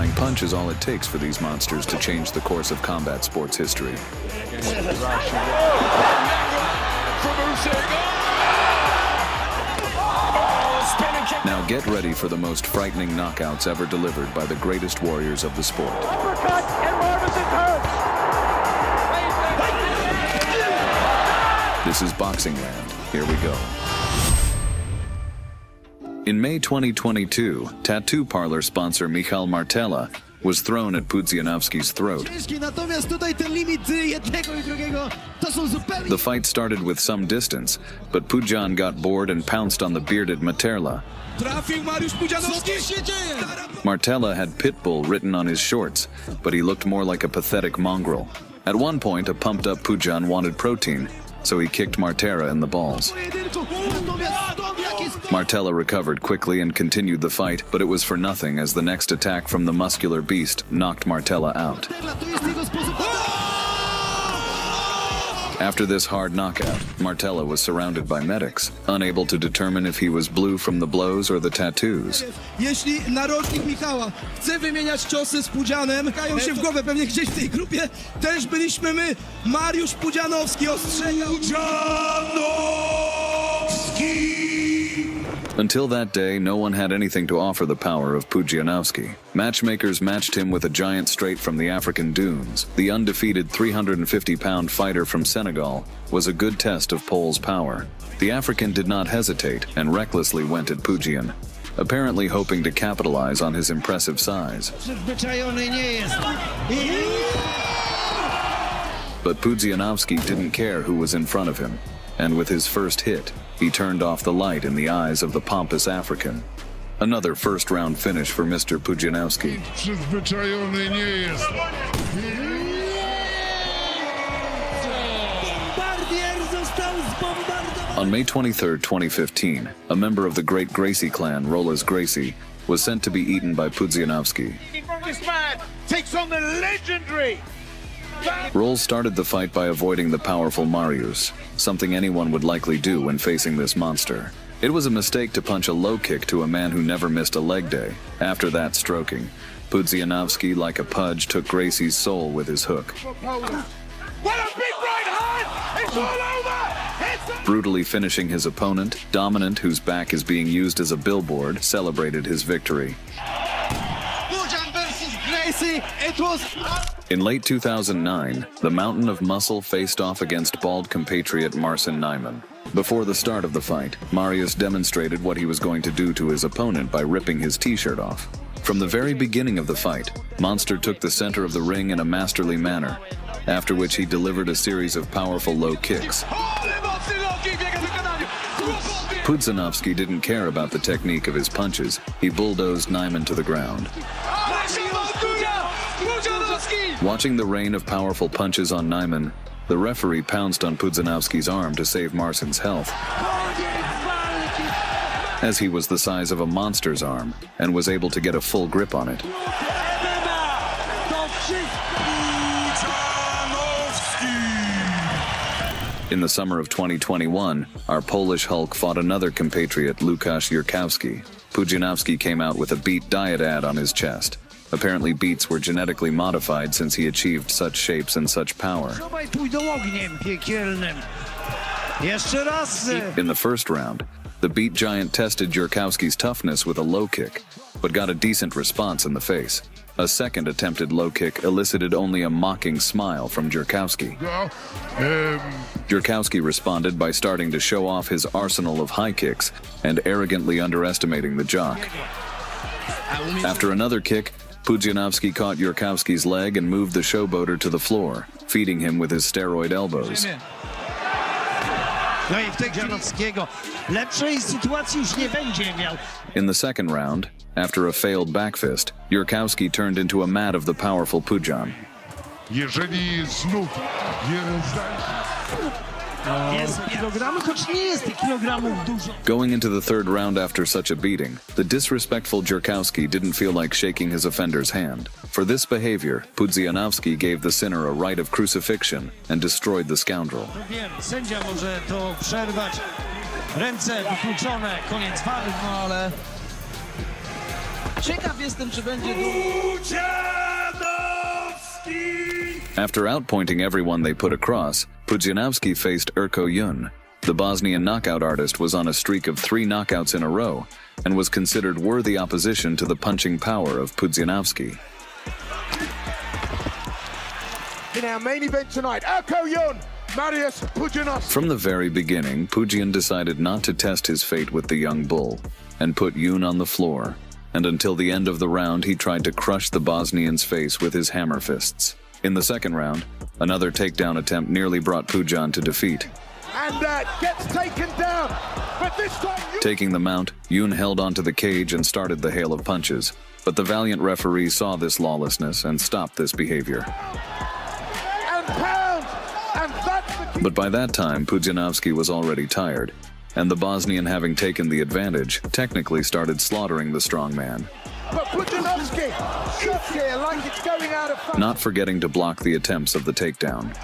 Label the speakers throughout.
Speaker 1: satisfying punch is all it takes for these monsters to change the course of combat sports history. Now get ready for the most frightening knockouts ever delivered by the greatest warriors of the sport.
Speaker 2: Uppercut, and Marson hurt.
Speaker 1: This is Boxing Land. Here we go. In May 2022, tattoo parlor sponsor Michal Martella was thrown at Pudzianowski's throat. The fight started with some distance, but Pudzian got bored and pounced on the bearded Martella. Martella had Pitbull written on his shorts, but he looked more like a pathetic mongrel. At one point, a pumped-up Pudzian wanted protein, so he kicked Martella in the balls. Martella recovered quickly and continued the fight, but it was for nothing as the next attack from the muscular beast knocked Martella out. After this hard knockout, Martella was surrounded by medics, unable to determine if he was blue from the blows or the tattoos.
Speaker 3: Jeśli narożnik Michała chce wymieniać ciosy z Pudzianem, kają się w głowę, pewnie gdzieś w tej grupie też byliśmy my. Mariusz Pudzianowski ostrzegał.
Speaker 1: Until that day, no one had anything to offer the power of Pudzianowski. Matchmakers matched him with a giant straight from the African dunes. The undefeated 350-pound fighter from Senegal was a good test of Pole's power. The African did not hesitate and recklessly went at Pudzian, apparently hoping to capitalize on his impressive size. But Pudzianowski didn't care who was in front of him, and with his first hit, he turned off the light in the eyes of the pompous African. Another first-round finish for Mr. Pudzianowski. On May 23, 2015, a member of the great Gracie clan, Rolas Gracie, was sent to be eaten by Pudzianowski.
Speaker 2: This man takes on the legendary.
Speaker 1: Roles started the fight by avoiding the powerful Marius, something anyone would likely do when facing this monster. It was a mistake to punch a low kick to a man who never missed a leg day. After that stroking, Pudzianowski, like a pudge, took Gracie's soul with his hook.
Speaker 2: What a big right hand! It's all over!
Speaker 1: Brutally finishing his opponent, Dominant, whose back is being used as a billboard, celebrated his victory.
Speaker 3: Pudzian versus Gracie, it was...
Speaker 1: In late 2009, the Mountain of Muscle faced off against bald compatriot Marson Nyman. Before the start of the fight, Marius demonstrated what he was going to do to his opponent by ripping his t-shirt off. From the very beginning of the fight, Monster took the center of the ring in a masterly manner, after which he delivered a series of powerful low kicks. Pudzianowski didn't care about the technique of his punches. He bulldozed Nyman to the ground. Watching the rain of powerful punches on Nyman, the referee pounced on Pudzianowski's arm to save Marson's health, as he was the size of a monster's arm and was able to get a full grip on it. In the summer of 2021, our Polish Hulk fought another compatriot, Lucas Yowski. Pudzianowski came out with a Beat diet ad on his chest. Apparently Beats were genetically modified since he achieved such shapes and such power. In the first round, the Beat giant tested Yowski's toughness with a low kick, but got a decent response in the face. A second attempted low kick elicited only a mocking smile from Yowski. Yowski responded by starting to show off his arsenal of high kicks and arrogantly underestimating the jock. After another kick, Pudzianowski caught Yowski's leg and moved the showboater to the floor, feeding him with his steroid elbows. In the second round, after a failed backfist, Yowski turned into a mat of the powerful Pudzian. Going into the third round after such a beating, the disrespectful Yowski didn't feel like shaking his offender's hand. For this behavior, Pudzianowski gave the sinner a rite of crucifixion and destroyed the scoundrel.
Speaker 3: Ciekaw jestem, czy będzie
Speaker 1: After outpointing everyone they put across, Pudzianowski faced Erko Yun. The Bosnian knockout artist was on a streak of 3 knockouts in a row and was considered worthy opposition to the punching power of Pudzianowski.
Speaker 4: In our main event tonight, Erko Yun, Pudzianowski.
Speaker 1: From the very beginning, Pudzian decided not to test his fate with the young bull and put Yun on the floor, and until the end of the round he tried to crush the Bosnian's face with his hammer fists. In the second round, another takedown attempt nearly brought Pudzian to defeat.
Speaker 4: And gets taken down, but this time
Speaker 1: Taking the mount, Yun held onto the cage and started the hail of punches, but the valiant referee saw this lawlessness and stopped this behavior.
Speaker 4: and pound, and that's the key.
Speaker 1: But by that time, Pudzianowski was already tired, and the Bosnian, having taken the advantage, technically started slaughtering the strongman,
Speaker 4: But Pudzianowski shot here like it's going out of focus.
Speaker 1: not forgetting to block the attempts of the takedown.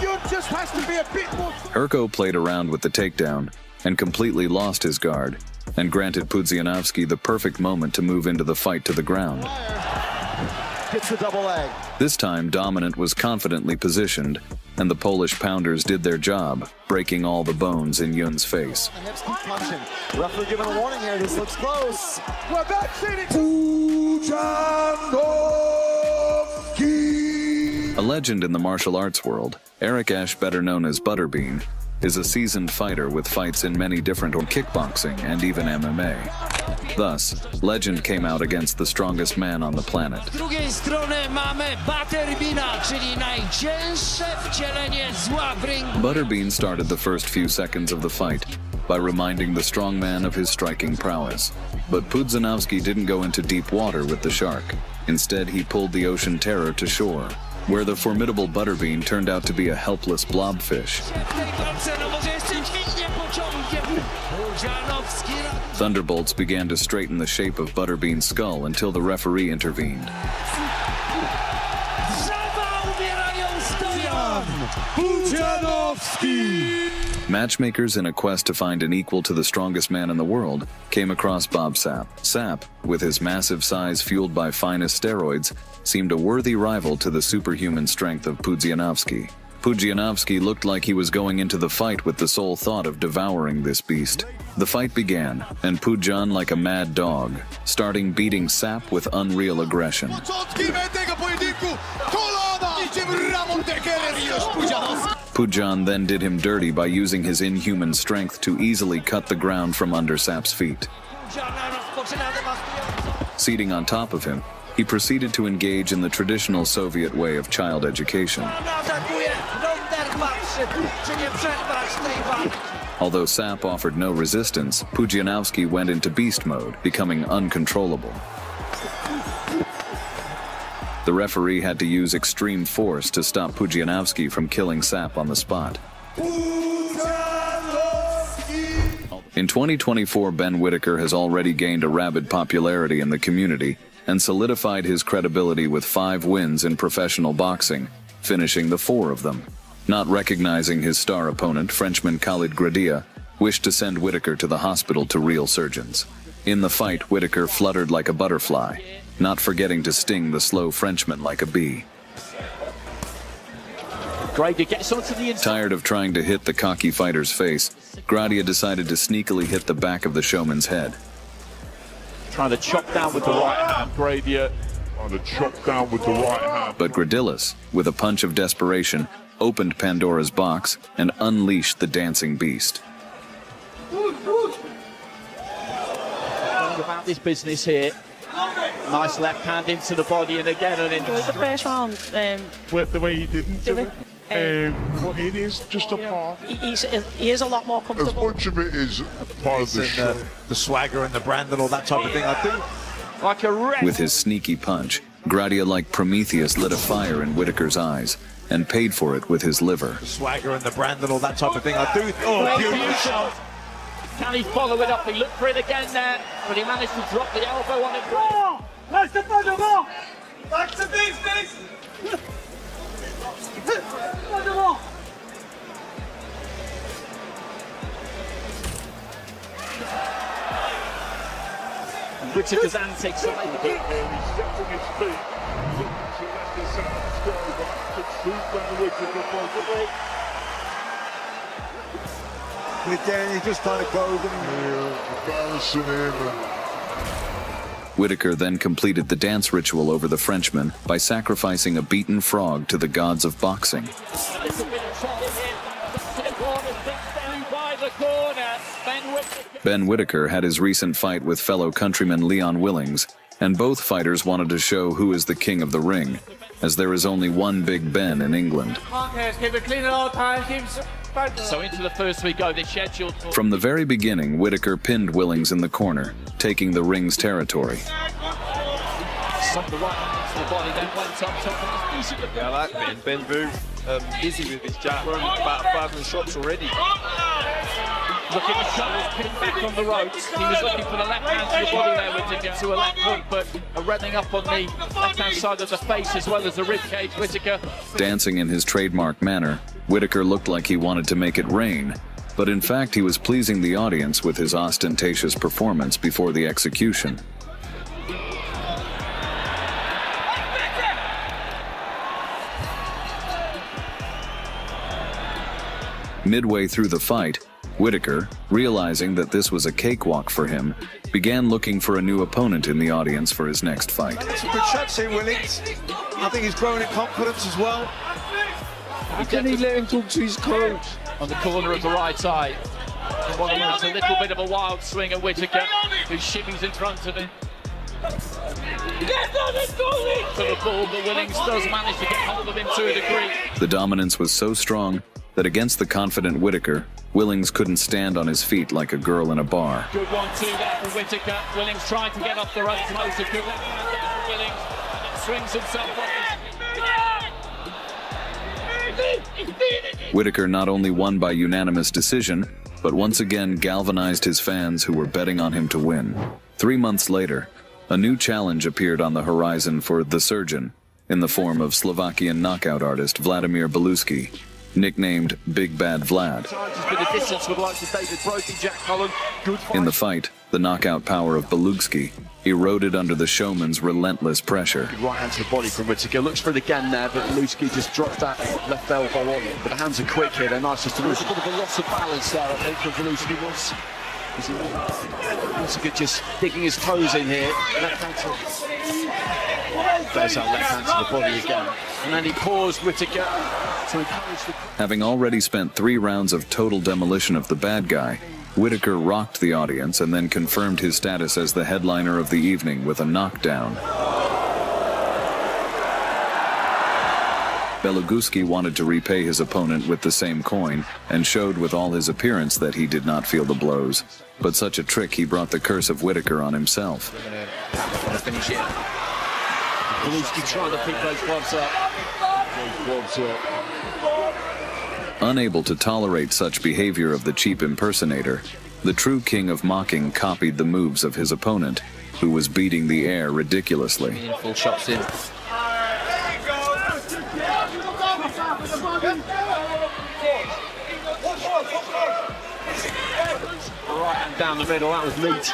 Speaker 4: Yun just has to be a bit more.
Speaker 1: Erko played around with the takedown and completely lost his guard, and granted Pudzianowski the perfect moment to move into the fight to the ground.
Speaker 4: Gets the double leg.
Speaker 1: This time, Dominant was confidently positioned, and the Polish pounders did their job, breaking all the bones in Yun's face.
Speaker 5: The hips keep punching. Referee giving a warning here. This looks close.
Speaker 4: Well, that's it. Pudzianowski.
Speaker 1: A legend in the martial arts world, Eric Ash, better known as Butterbean, is a seasoned fighter with fights in many different kickboxing and even MMA. Thus, Legend came out against the strongest man on the planet.
Speaker 6: Z drugiej strony mamy Butterbeana, czyli najcięższe wcielenie zła w ringu.
Speaker 1: Butterbean started the first few seconds of the fight by reminding the strongman of his striking prowess. But Pudzianowski didn't go into deep water with the shark. Instead, he pulled the ocean terror to shore, where the formidable Butterbean turned out to be a helpless blobfish.
Speaker 6: W tej walce, no może jeszcze dźwignie pociągiem. Pudzianowski.
Speaker 1: Thunderbolts began to straighten the shape of Butterbean's skull until the referee intervened.
Speaker 6: Drzewa umierają stoją.
Speaker 3: Pudzianowski!
Speaker 1: Matchmakers in a quest to find an equal to the strongest man in the world came across Bob Sapp. Sapp, with his massive size fueled by finest steroids, seemed a worthy rival to the superhuman strength of Pudzianowski. Pudzianowski looked like he was going into the fight with the sole thought of devouring this beast. The fight began, and Pudzian, like a mad dog, starting beating Sapp with unreal aggression. Pudzian then did him dirty by using his inhuman strength to easily cut the ground from under Sapp's feet. Seating on top of him, he proceeded to engage in the traditional Soviet way of child education. Although Sapp offered no resistance, Pudzianowski went into beast mode, becoming uncontrollable. The referee had to use extreme force to stop Pudzianowski from killing Sapp on the spot. In 2024, Ben Whitaker has already gained a rabid popularity in the community and solidified his credibility with 5 wins in professional boxing, finishing the 4 of them. Not recognizing his star opponent, Frenchman Khalid Gracie wished to send Whitaker to the hospital to real surgeons. In the fight, Whitaker fluttered like a butterfly, not forgetting to sting the slow Frenchman like a bee.
Speaker 7: Gracie gets onto the inside.
Speaker 1: Tired of trying to hit the cocky fighter's face, Gracie decided to sneakily hit the back of the showman's head.
Speaker 7: Trying to chop down with the right hand, Gracie.
Speaker 1: But Gradilis, with a punch of desperation, opened Pandora's box and unleashed the dancing beast.
Speaker 7: About this business here. Nice left hand into the body, and again an
Speaker 8: The first round,
Speaker 9: With the way he didn't do it.
Speaker 8: it.
Speaker 9: But it is just a part.
Speaker 8: He is a lot more
Speaker 9: As
Speaker 8: comfortable.
Speaker 9: much of it is part of the show.
Speaker 5: The swagger and the brand and all that type of thing. I think
Speaker 7: like a wreck.
Speaker 1: With his sneaky punch, Gracie, like Prometheus, lit a fire in Whitaker's eyes and paid for it with his liver.
Speaker 5: the swagger and the brand and all that type of thing. I do. Oh, beautiful.
Speaker 7: Can he follow it up? He looked for it again there, but he managed to drop the elbow on it.
Speaker 2: Back to business!
Speaker 7: Whitaker's antics.
Speaker 9: He's stepping his feet.
Speaker 5: Again, he's just trying to close him.
Speaker 9: Embarrassing him.
Speaker 1: Whitaker then completed the dance ritual over the Frenchman by sacrificing a beaten frog to the gods of boxing. Ben Whitaker had his recent fight with fellow countryman Leon Willings, and both fighters wanted to show who is the king of the ring, as there is only one Big Ben in England.
Speaker 7: So into the first we go, the schedule.
Speaker 1: From the very beginning, Whitaker pinned Willings in the corner, taking the ring's territory.
Speaker 10: Yeah, I like Ben. Ben very busy with his jab. We're only about 500 shots already.
Speaker 7: Look at the shoulders pinned back on the ropes. He was looking for the left hand to the body there, Whitaker, to a left hook, but running up on the left-hand side of the face as well as the rib cage, Whitaker.
Speaker 1: Dancing in his trademark manner, Whitaker looked like he wanted to make it rain, but in fact he was pleasing the audience with his ostentatious performance before the execution. Midway through the fight, Whitaker, realizing that this was a cakewalk for him, began looking for a new opponent in the audience for his next fight.
Speaker 5: Some good shots here, Willings. I think he's growing in confidence as well.
Speaker 7: How can he let him talk to his coach? On the corner of the right eye. It's a little bit of a wild swing at Whitaker, who shimmies in front of him. For the ball, but Willings does manage to get hold of him to a degree.
Speaker 1: The dominance was so strong that against the confident Whitaker, Willings couldn't stand on his feet like a girl in a bar.
Speaker 7: Good 1-2 there for Whitaker. Willings trying to get off the ropes. Most a good left hand there for Willings. And then swings himself off.
Speaker 1: Whitaker not only won by unanimous decision, but once again galvanized his fans who were betting on him to win. 3 months later, a new challenge appeared on the horizon for The Surgeon, in the form of Slovakian knockout artist Vladimir Beluguski, nicknamed Big Bad Vlad. In the fight, the knockout power of Beluguski eroded under the showman's relentless pressure.
Speaker 10: Good right hand to the body from Whitaker. Looks for it again there, but Beluguski just dropped that left elbow on it. But the hands are quick here. They're nice just to lose. A bit of a loss of balance there, I think, for Beluguski was. Whitaker just digging his toes in here. Left hand to... There's that left hand to the body again. And then he paused Whitaker to encourage the...
Speaker 1: Having already spent 3 rounds of total demolition of the bad guy, Whitaker rocked the audience and then confirmed his status as the headliner of the evening with a knockdown. Beluguski wanted to repay his opponent with the same coin and showed with all his appearance that he did not feel the blows. But such a trick, he brought the curse of Whitaker on himself.
Speaker 10: Finish it. Beluguski trying to pick those gloves up.
Speaker 1: Unable to tolerate such behavior of the cheap impersonator, the true king of mocking copied the moves of his opponent, who was beating the air ridiculously.
Speaker 7: Full shots in.
Speaker 10: Right hand down the middle, that was neat.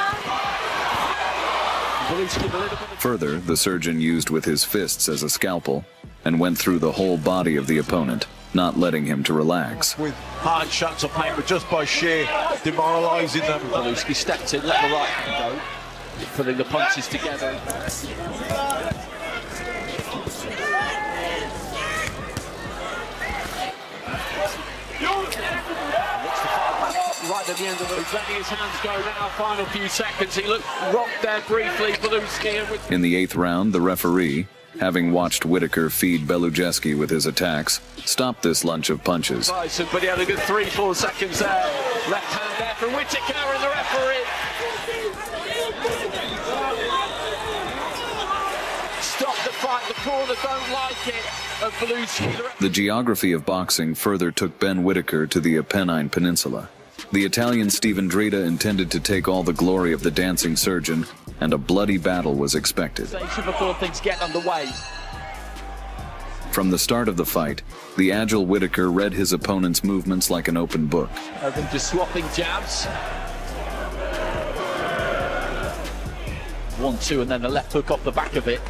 Speaker 1: Further, the surgeon used with his fists as a scalpel and went through the whole body of the opponent, not letting him to relax.
Speaker 5: With hard shots of pain, but just by sheer demoralising them.
Speaker 7: Beluguski stepped in, let the right hand go, putting the punches together. Right at the end of it, he's letting his hands go now, final few seconds. He looked rocked there briefly, Beluguski.
Speaker 1: In the 8th round, the referee, having watched Whitaker feed Beluguski with his attacks, stopped this lunch of punches.
Speaker 7: Tyson, but he had a good 3-4 seconds there. Left hand there from Whitaker and the referee. Stop the fight, the corner don't like it. Of Beluguski.
Speaker 1: The geography of boxing further took Ben Whitaker to the Apennine Peninsula. The Italian Steven Drea intended to take all the glory of the dancing surgeon, and a bloody battle was expected.
Speaker 7: Before things get underway.
Speaker 1: From the start of the fight, the agile Whitaker read his opponent's movements like an open book.
Speaker 7: Just swapping jabs. 1-2 and then the left hook off the back of it.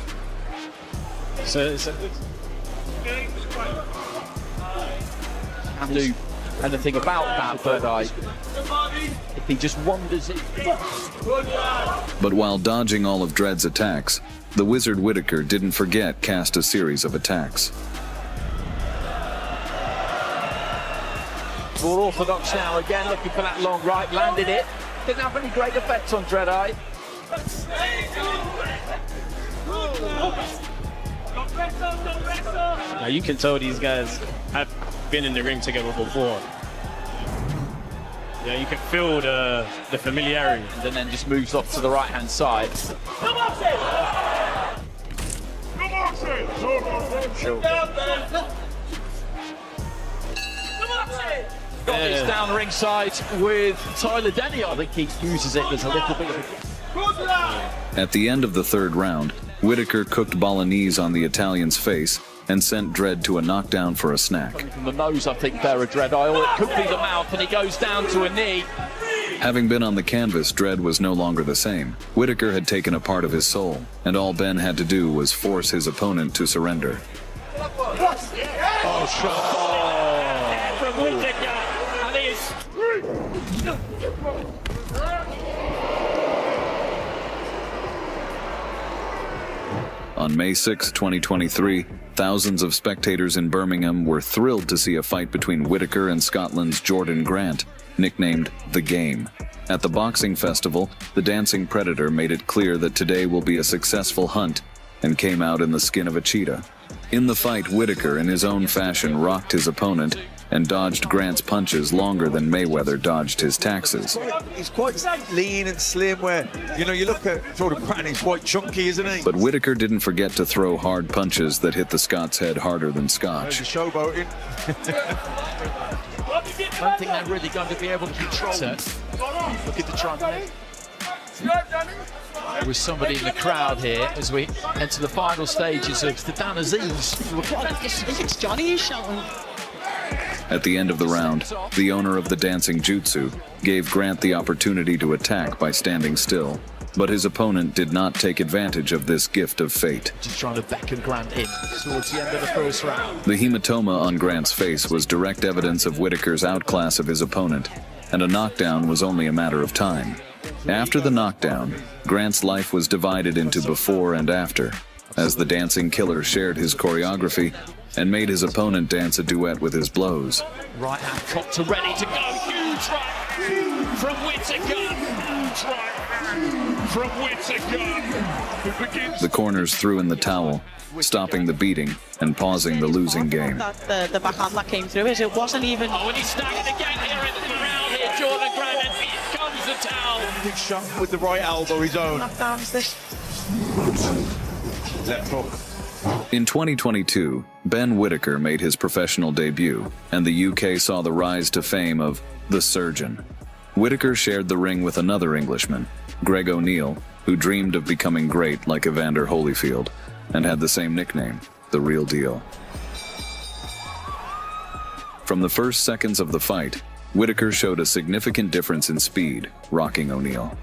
Speaker 7: Can't do anything about that, but if he just wanders it.
Speaker 1: But while dodging all of Dread's attacks, the Wizard Whitaker didn't forget cast a series of attacks.
Speaker 7: More orthodox now again, looking for that long right, landed it. Didn't have any great effect on Dread-Eye.
Speaker 11: Now you can tell these guys have been in the ring together before. Yeah, you can feel the familiarity.
Speaker 7: And then just moves off to the right-hand side. He's down ringside with Tyler Denny. I think he uses it as a little bit of a...
Speaker 1: At the end of the third round, Whitaker cooked Bolognese on the Italian's face and sent Dread to a knockdown for a snack.
Speaker 7: From the nose, I think, there, a Dread-Eye, or it could be the mouth, and he goes down to a knee.
Speaker 1: Having been on the canvas, Dread was no longer the same. Whitaker had taken a part of his soul, and all Ben had to do was force his opponent to surrender.
Speaker 7: Oh, shot. From Whitaker.
Speaker 1: On May 6, 2023, thousands of spectators in Birmingham were thrilled to see a fight between Whitaker and Scotland's Jordan Grant, nicknamed The Game. At the boxing festival, the Dancing Predator made it clear that today will be a successful hunt and came out in the skin of a cheetah. In the fight, Whitaker, in his own fashion, rocked his opponent and dodged Grant's punches longer than Mayweather dodged his taxes.
Speaker 5: He's quite lean and slim where, you know, you look at sort of Grant, he's quite chunky, isn't he?
Speaker 1: But Whitaker didn't forget to throw hard punches that hit the Scot's head harder than Scotch.
Speaker 5: There's a showboating.
Speaker 7: I don't think they're really going to be able to control it. Look at the trunk. With somebody in the crowd here as we enter the final stages of the Dan Aziz.
Speaker 8: It's Johnny shouting.
Speaker 1: At the end of the round, the owner of the dancing jutsu gave Grant the opportunity to attack by standing still, but his opponent did not take advantage of this gift of fate.
Speaker 7: Just trying to beckon Grant in towards the end of the first round.
Speaker 1: The hematoma on Grant's face was direct evidence of Whitaker's outclass of his opponent, and a knockdown was only a matter of time. After the knockdown, Grant's life was divided into before and after, as the dancing killer shared his choreography and made his opponent dance a duet with his blows.
Speaker 7: Right hand cocked to ready to go. Huge right from Whitaker. Huge right from Whitaker.
Speaker 1: The corners threw in the towel, stopping the beating and pausing the losing game.
Speaker 8: The backhand that came through it wasn't even...
Speaker 7: Oh, and he's snagged again here in the round here, Jordan Grant, and here comes the towel.
Speaker 5: Big shot with the right elbow, his own.
Speaker 8: Knockdowns this.
Speaker 5: Left hook.
Speaker 1: In 2022, Ben Whitaker made his professional debut, and the UK saw the rise to fame of The Surgeon. Whitaker shared the ring with another Englishman, Greg O'Neill, who dreamed of becoming great like Evander Holyfield, and had the same nickname, The Real Deal. From the first seconds of the fight, Whitaker showed a significant difference in speed, rocking O'Neill.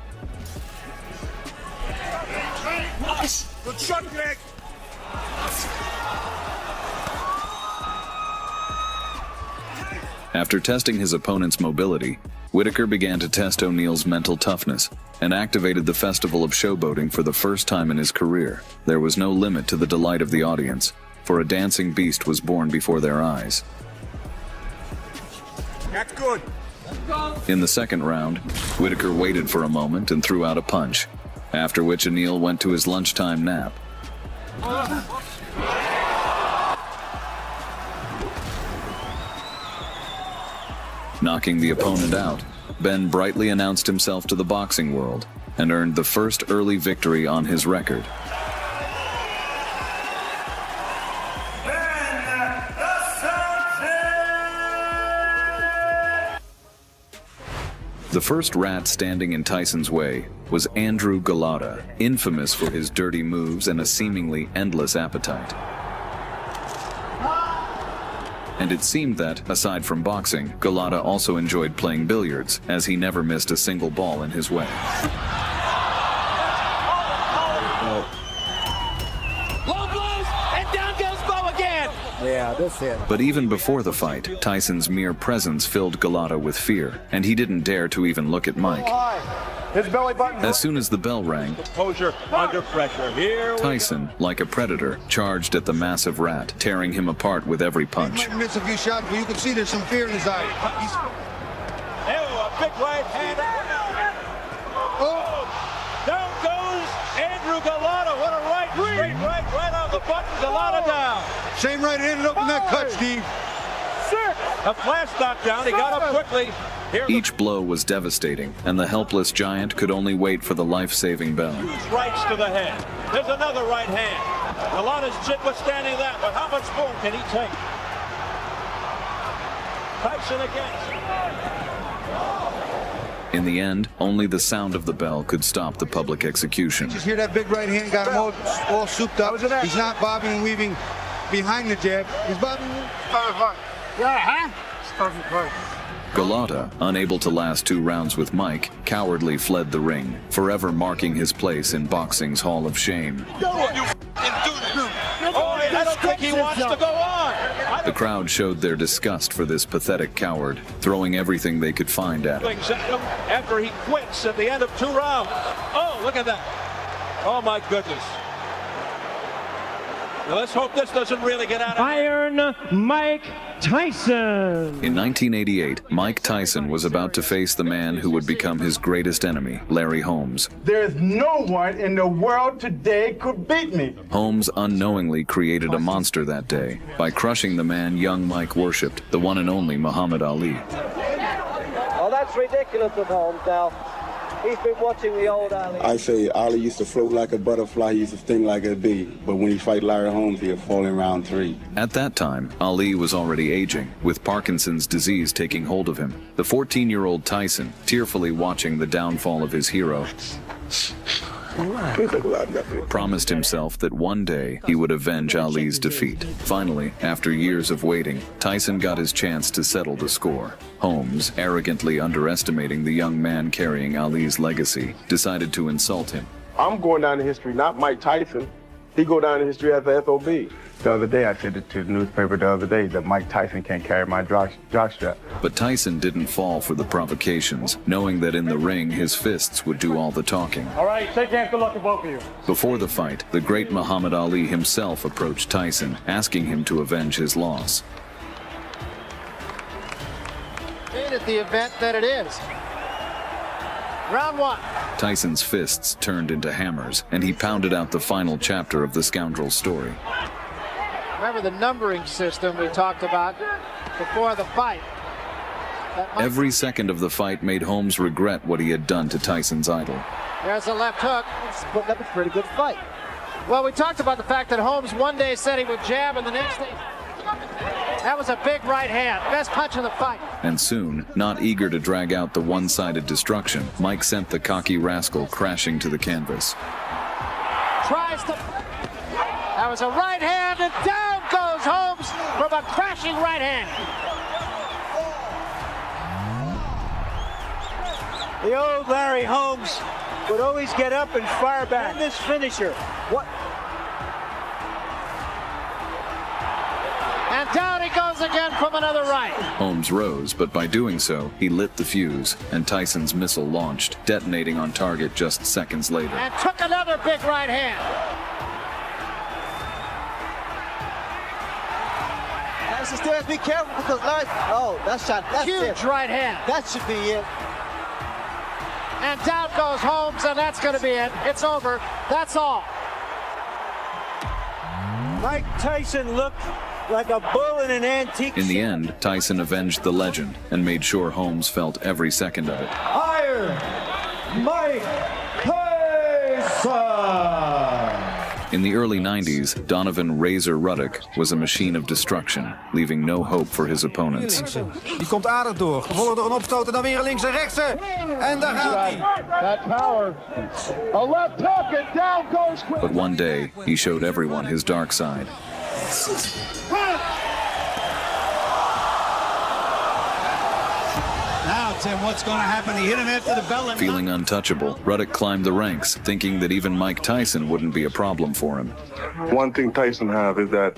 Speaker 2: Good shot, Greg.
Speaker 1: After testing his opponent's mobility, Whitaker began to test O'Neill's mental toughness and activated the Festival of Showboating for the first time in his career. There was no limit to the delight of the audience, for a dancing beast was born before their eyes.
Speaker 2: That's good.
Speaker 1: In the second round, Whitaker waited for a moment and threw out a punch, after which O'Neill went to his lunchtime nap. Knocking the opponent out, Ben brightly announced himself to the boxing world and earned the first early victory on his record. The first rat standing in Tyson's way was Andrew Golota, infamous for his dirty moves and a seemingly endless appetite. And it seemed that, aside from boxing, Golota also enjoyed playing billiards, as he never missed a single ball in his way.
Speaker 4: Yeah, that's it.
Speaker 1: But even before the fight, Tyson's mere presence filled Galata with fear, and he didn't dare to even look at Mike.
Speaker 4: His belly button.
Speaker 1: As soon as the bell rang,
Speaker 2: Composure under pressure. Here
Speaker 1: Tyson, like a predator, charged at the massive rat, tearing him apart with every punch.
Speaker 3: Miss a few shots, but you can see there's some fear in his eye.
Speaker 2: a big right hand. Oh, down goes Andrew Galata. What a right, straight right on the button. Galata down.
Speaker 3: Same right ended up in that cut, Steve.
Speaker 2: A flash knockdown. He got up quickly.
Speaker 1: Each blow was devastating, and the helpless giant could only wait for the life-saving bell.
Speaker 2: Huge rights to the head. There's another right hand. Galata's chin withstanding that, but how much more can he take? Tyson against.
Speaker 1: In the end, only the sound of the bell could stop the public execution.
Speaker 3: Just hear that big right hand, got him all souped up. He's not bobbing and weaving behind the jab. He's bobbing.
Speaker 1: Galata, unable to last 2 rounds with Mike, cowardly fled the ring, forever marking his place in boxing's Hall of Shame.
Speaker 2: I don't think he wants to go on.
Speaker 1: The crowd showed their disgust for this pathetic coward, throwing everything they could find at him.
Speaker 2: After he quits at the end of 2 rounds. Oh, look at that. Oh, my goodness. Now, let's hope this doesn't really get out of
Speaker 12: Iron Mike Tyson.
Speaker 1: In 1988, Mike Tyson was about to face the man who would become his greatest enemy, Larry Holmes.
Speaker 13: There's no one in the world today could beat me.
Speaker 1: Holmes unknowingly created a monster that day by crushing the man young Mike worshipped, the one and only Muhammad Ali.
Speaker 14: Oh, that's ridiculous of Holmes now. He's been watching the old Ali.
Speaker 15: I say Ali used to float like a butterfly, he used to sting like a bee. But when he fight Larry Holmes, he'll fall in round 3.
Speaker 1: At that time, Ali was already aging, with Parkinson's disease taking hold of him. The 14-year-old Tyson, tearfully watching the downfall of his hero, promised himself that one day he would avenge Ali's defeat. Finally, after years of waiting, Tyson got his chance to settle the score. Holmes, arrogantly underestimating the young man carrying Ali's legacy, decided to insult him.
Speaker 13: I'm going down in history, not Mike Tyson. He go down in history as the SOB. The other day, I said it to the newspaper that Mike Tyson can't carry my jockstrap.
Speaker 1: But Tyson didn't fall for the provocations, knowing that in the ring his fists would do all the talking.
Speaker 13: All right, shake hands, good luck to both of you.
Speaker 1: Before the fight, the great Muhammad Ali himself approached Tyson, asking him to avenge his loss.
Speaker 14: Made it the event that it is. Round 1.
Speaker 1: Tyson's fists turned into hammers, and he pounded out the final chapter of the scoundrel's story.
Speaker 14: Remember the numbering system we talked about before the fight.
Speaker 1: Every second of the fight made Holmes regret what he had done to Tyson's idol.
Speaker 14: There's a left hook. That was a pretty good fight. Well, we talked about the fact that Holmes one day said he would jab, and the next day... That was a big right hand. Best punch of the fight.
Speaker 1: And soon, not eager to drag out the one-sided destruction, Mike sent the cocky rascal crashing to the canvas.
Speaker 14: Tries to... That was a right hand, and down goes Holmes from a crashing right hand.
Speaker 16: The old Larry Holmes would always get up and fire back. And this finisher. What?
Speaker 14: And down he goes again from another right.
Speaker 1: Holmes rose, but by doing so, he lit the fuse, and Tyson's missile launched, detonating on target just seconds later.
Speaker 14: And took another big right hand.
Speaker 16: Stairs, be careful because Larry... Oh, that shot. That's
Speaker 14: huge
Speaker 16: it.
Speaker 14: Right hand.
Speaker 16: That should be it.
Speaker 14: And down goes Holmes, and that's going to be it. It's over. That's all.
Speaker 16: Mike Tyson looked like a bull in an antique.
Speaker 1: In the end, Tyson avenged the legend and made sure Holmes felt every second of it.
Speaker 16: Iron Mike Tyson!
Speaker 1: In the early 90s, Donovan Razor Ruddock was a machine of destruction, leaving no hope for his opponents.
Speaker 17: Die komt aardig door. Gevolgd door een opstoot en dan weer een linkse rechtse. En daar gaat hij.
Speaker 4: That power. A left hook and down goes quick.
Speaker 1: But one day, he showed everyone his dark side.
Speaker 3: Now, Tim, what's going to happen? He hit him after the bell.
Speaker 1: Feeling untouchable, Ruddock climbed the ranks, thinking that even Mike Tyson wouldn't be a problem for him.
Speaker 13: One thing Tyson have is that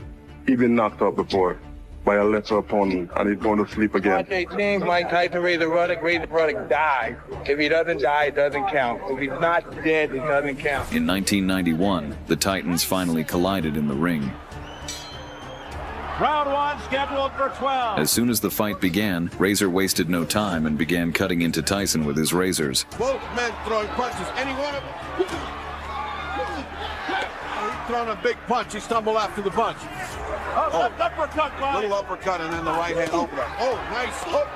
Speaker 15: He's been knocked out before by a lesser opponent, and he's going to sleep again.
Speaker 18: Watch 18, Mike Tyson, Razor Ruddock. Razor Ruddock dies. If he doesn't die, it doesn't count. If he's not dead, it doesn't count.
Speaker 1: In 1991, the Titans finally collided in the ring.
Speaker 2: Round one scheduled for 12.
Speaker 1: As soon as the fight began, Razor wasted no time and began cutting into Tyson with his razors.
Speaker 4: Both men throwing punches. Any one of them. He's throwing a big punch. He stumbled after the punch.
Speaker 2: Left uppercut, Bob.
Speaker 4: Little uppercut and then the right hand opener. Oh, nice hook.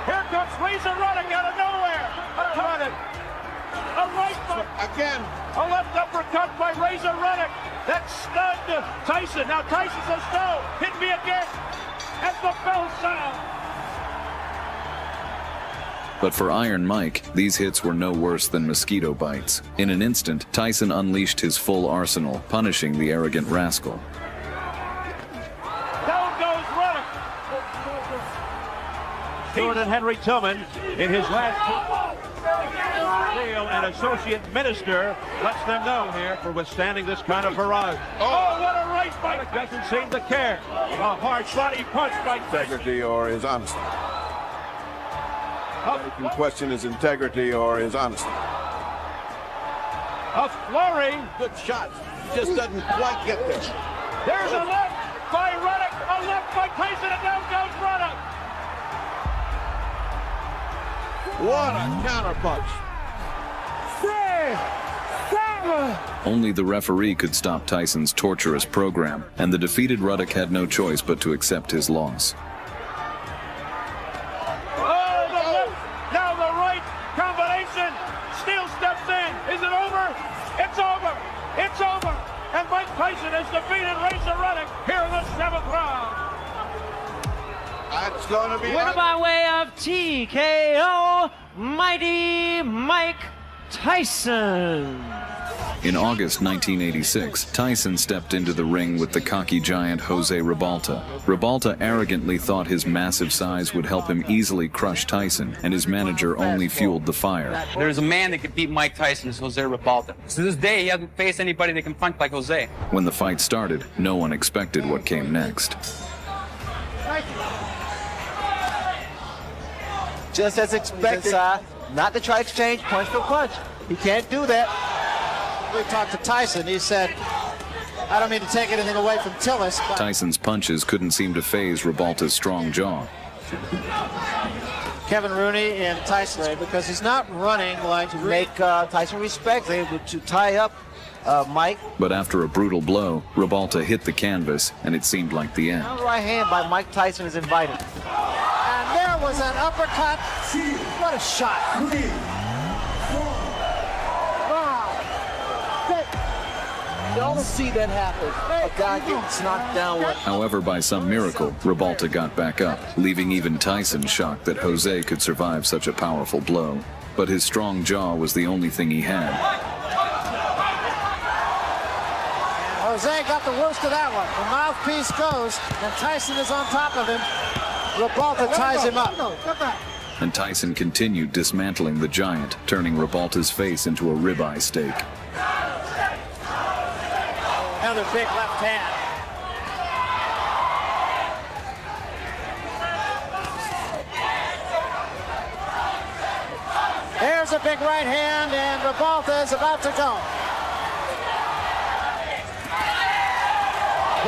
Speaker 2: Here comes Razor Ruddock out of nowhere. Got it. A right foot.
Speaker 4: Again.
Speaker 2: A left uppercut by Razor Ruddock. That stunned Tyson. Now Tyson says no. Hit me again. As the bell sounds.
Speaker 1: But for Iron Mike, these hits were no worse than mosquito bites. In an instant, Tyson unleashed his full arsenal, punishing the arrogant rascal.
Speaker 2: Down goes Ruddock. Jordan Henry Tillman in his last deal, an associate minister lets them know here for withstanding this kind of barrage. Oh, what a right fight! Doesn't seem to care. A hard body punch by
Speaker 4: Integrity or his honesty. You can question his integrity or his honesty.
Speaker 2: A flurry.
Speaker 4: Good shot. He just doesn't quite get there.
Speaker 2: There's a left by Ruddock. A left by Tyson, and down goes Ruddock.
Speaker 4: What a counter punch.
Speaker 1: Only the referee could stop Tyson's torturous program, and the defeated Ruddock had no choice but to accept his loss.
Speaker 2: Oh, the left. Now the right combination. Steele steps in. Is it over? It's over. It's over. And Mike Tyson has defeated Razor Ruddock here in the 7th round.
Speaker 4: That's going to be...
Speaker 12: Winner by way of TKO, Mighty Mike Tyson.
Speaker 1: In August 1986, Tyson stepped into the ring with the cocky giant Jose Ribalta. Ribalta arrogantly thought his massive size would help him easily crush Tyson, and his manager only fueled the fire.
Speaker 19: There's a man that could beat Mike Tyson, it's Jose Ribalta. To this day, he hasn't faced anybody that can punch like Jose.
Speaker 1: When the fight started, no one expected what came next.
Speaker 14: Just as expected, not to try exchange punch for punch. He can't do that. We talked to Tyson. He said, I don't mean to take anything away from Tillis. But
Speaker 1: Tyson's punches couldn't seem to faze Ribalta's strong jaw.
Speaker 14: Kevin Rooney and Tyson, because he's not running like to make Tyson respect, able to tie up Mike.
Speaker 1: But after a brutal blow, Ribalta hit the canvas, and it seemed like the end.
Speaker 14: Now the right hand by Mike Tyson is invited. And there was an uppercut. What a shot. You don't see that happen. A guy gets knocked down.
Speaker 1: However, by some miracle, Ribalta got back up, leaving even Tyson shocked that Jose could survive such a powerful blow. But his strong jaw was the only thing he had.
Speaker 14: Jose got the worst of that one. The mouthpiece goes, and Tyson is on top of him. Ribalta ties him up.
Speaker 1: And Tyson continued dismantling the giant, turning Ribalta's face into a ribeye steak.
Speaker 14: Another big left hand. There's a big right hand, and Ribalta is about to go.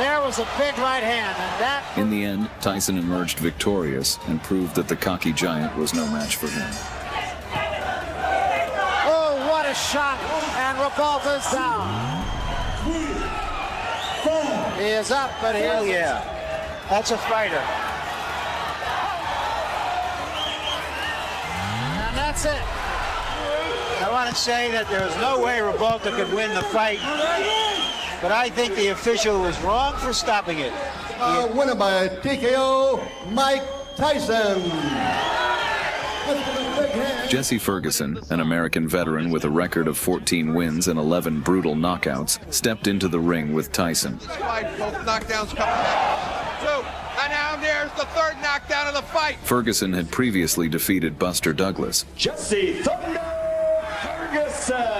Speaker 14: There was a big right hand, and that...
Speaker 1: In the end, Tyson emerged victorious and proved that the cocky giant was no match for him.
Speaker 14: Oh, what a shot, and Ribalta's down. He is up, but he is... yeah. That's a fighter. And that's it. I want to say that there's no way Ribalta could win the fight, but I think the official was wrong for stopping it.
Speaker 20: Winner by TKO, Mike Tyson.
Speaker 1: Jesse Ferguson, an American veteran with a record of 14 wins and 11 brutal knockouts, stepped into the ring with Tyson.
Speaker 4: Both knockdowns coming back. Two. And now there's the third knockdown of the fight.
Speaker 1: Ferguson had previously defeated Buster Douglas.
Speaker 12: Jesse Thunder Ferguson.